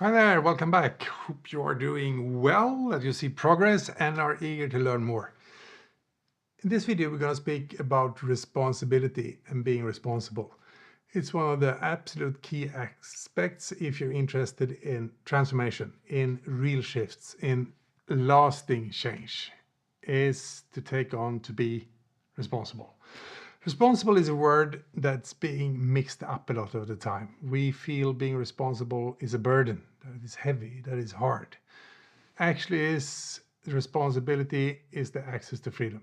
Hi there, welcome back. Hope you are doing well, that you see progress and are eager to learn more. In this video, we're going to speak about responsibility and being responsible. It's one of the absolute key aspects if you're interested in transformation, in real shifts, in lasting change, is to take on to be responsible. Responsible is a word that's being mixed up a lot of the time. We feel being responsible is a burden, that is heavy, that is hard. Actually, responsibility is the access to freedom.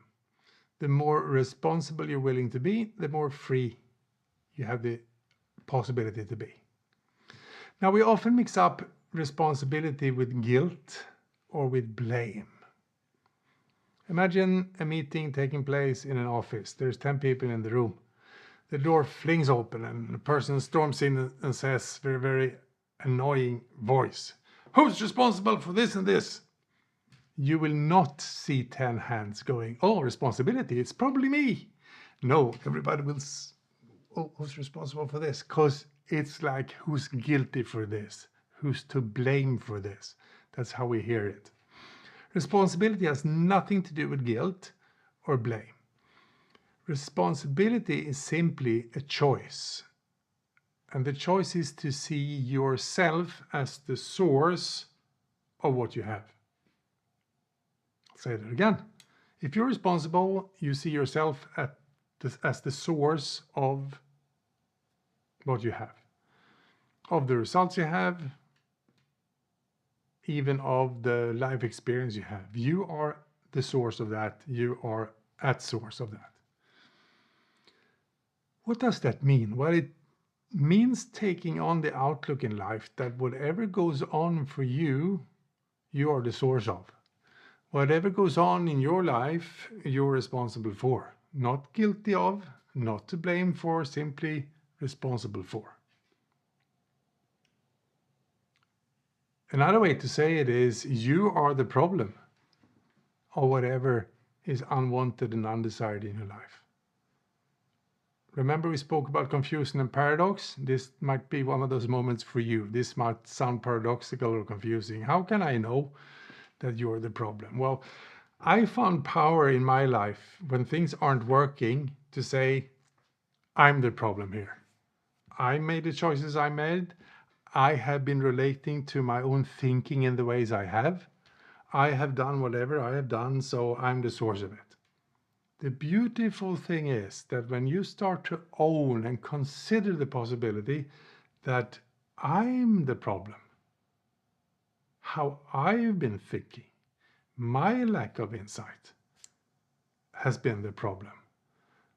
The more responsible you're willing to be, the more free you have the possibility to be. Now, we often mix up responsibility with guilt or with blame. Imagine a meeting taking place in an office. There's 10 people in the room. The door flings open and a person storms in and says, very, very annoying voice, "Who's responsible for this and this?" You will not see 10 hands going, "Oh, responsibility, it's probably me." No, everybody will, "Oh, who's responsible for this?" Because it's like, who's guilty for this? Who's to blame for this? That's how we hear it. Responsibility has nothing to do with guilt or blame. Responsibility is simply a choice. And the choice is to see yourself as the source of what you have. I'll say that again. If you're responsible, you see yourself as the source of what you have, of the results you have, even of the life experience you have. You are the source of that. You are at source of that. What does that mean? Well, it means taking on the outlook in life that whatever goes on for you, you are the source of. Whatever goes on in your life, you're responsible for. Not guilty of, not to blame for, simply responsible for. Another way to say it is, you are the problem of whatever is unwanted and undesired in your life. Remember we spoke about confusion and paradox? This might be one of those moments for you. This might sound paradoxical or confusing. How can I know that you're the problem? Well, I found power in my life when things aren't working to say, I'm the problem here. I made the choices I made. I have been relating to my own thinking in the ways I have. I have done whatever I have done, so I'm the source of it. The beautiful thing is that when you start to own and consider the possibility that I'm the problem, how I've been thinking, my lack of insight has been the problem.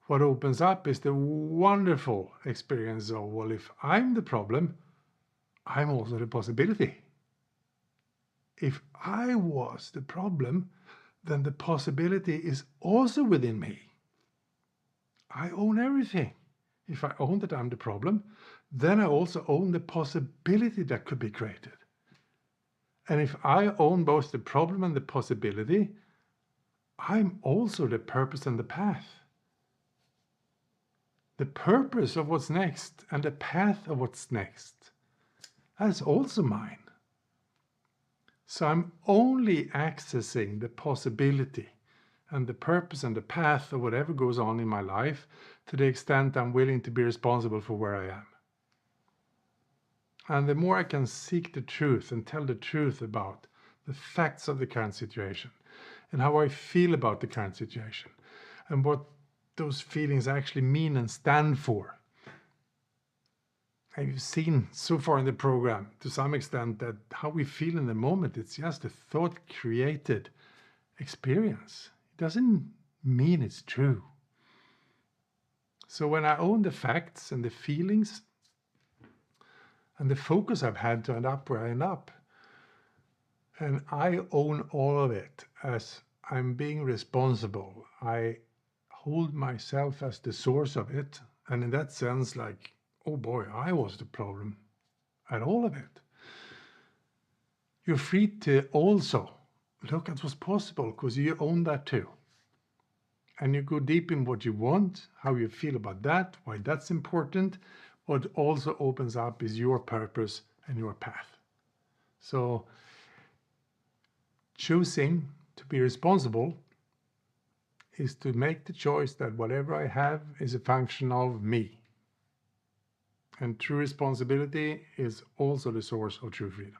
What opens up is the wonderful experience of, well, if I'm the problem, I'm also the possibility. If I was the problem, then the possibility is also within me. I own everything. If I own that I'm the problem, then I also own the possibility that could be created. And if I own both the problem and the possibility, I'm also the purpose and the path. The purpose of what's next and the path of what's next, that's also mine. So I'm only accessing the possibility and the purpose and the path of whatever goes on in my life to the extent I'm willing to be responsible for where I am. And the more I can seek the truth and tell the truth about the facts of the current situation and how I feel about the current situation and what those feelings actually mean and stand for. I've seen so far in the program, to some extent, that how we feel in the moment, it's just a thought-created experience. It doesn't mean it's true. So when I own the facts and the feelings and the focus I've had to end up where I end up, and I own all of it as I'm being responsible, I hold myself as the source of it, and in that sense, like, oh boy, I was the problem at all of it. You're free to also look at what's possible because you own that too. And you go deep in what you want, how you feel about that, why that's important. What also opens up is your purpose and your path. So choosing to be responsible is to make the choice that whatever I have is a function of me. And true responsibility is also the source of true freedom.